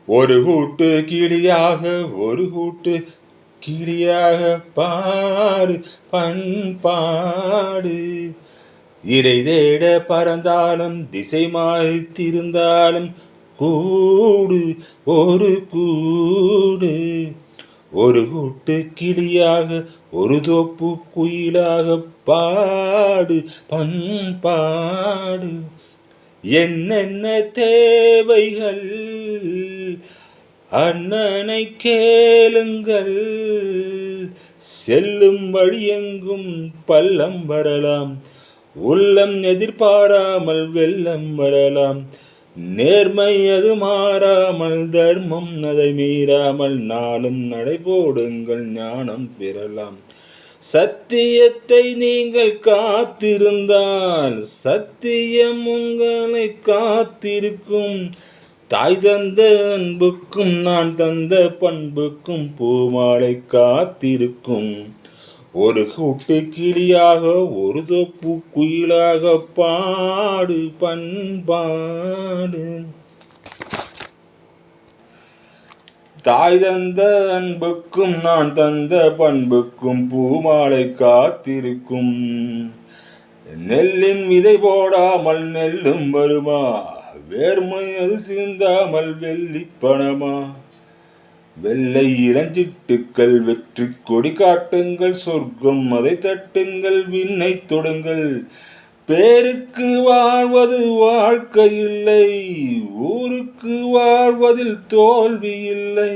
ஒரு கூட்டு கிளியாக ஒரு கூட்டு கிளியாக பாடு பண்பாடு. இறை தேட பறந்தாலும் திசை மாறி திருந்தாலும் கூடு ஒரு கூடு. ஒரு கூட்டு கிளியாக ஒரு தோப்பு குயிலாக பாடு பண்பாடு. என்னென்ன தேவைகள் அண்ணனை கேளுங்கள். செல்லும் வழியெங்கும் பள்ளம் வரலாம், உள்ளம் எதிர்பாராமல் வெள்ளம் வரலாம். நேர்மை அது மாறாமல், தர்மம் அதை மீறாமல், நாளும் நடைபோடுங்கள் ஞானம் பெறலாம். சத்தியத்தை நீங்கள் காத்திருந்தால் சத்தியம் உங்களை காத்திருக்கும். தாய் தந்த அன்புக்கும் நான் தந்த பண்புக்கும் பூமாலை காத்திருக்கும். ஒரு கூட்டு கிளியாக ஒரு தொப்பு குயிலாக பாடு பண்பாடு. தாய் தந்த அன்புக்கும் நான் தந்த பண்புக்கும் பூமாலை காத்திருக்கும். நெல்லின் விதை போடாமல் நெல்லும் வருமா, வேர்மை அது சிந்தாமல் வெள்ளி பணமா. வெள்ளை இளஞ்சிட்டுக்கள் வெற்றி கொடி காட்டுங்கள், சொர்க்கம் அதை தட்டுங்கள், விண்ணை தொடுங்கள். பேருக்கு வாழ்வது வாழ்க்கை இல்லை, ஊருக்கு வாழ்வதில் தோல்வி இல்லை.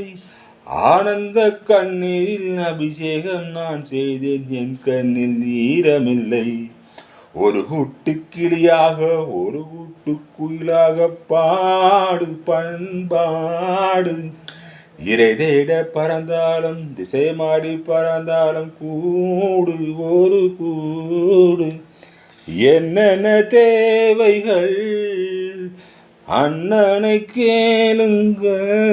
ஆனந்த கண்ணீரில் அபிஷேகம் நான் செய்தேன், என் கண்ணில் ஈரமில்லை. ஒரு கூட்டு கிளியாக ஒரு கூட்டு குயிலாக பாடு பண்பாடு. இறை தேட பறந்தாலும் திசை மாடி பறந்தாலும் கூடு ஒரு கூடு. என்னென்ன தேவைகள் அண்ணனை கேளுங்கள்.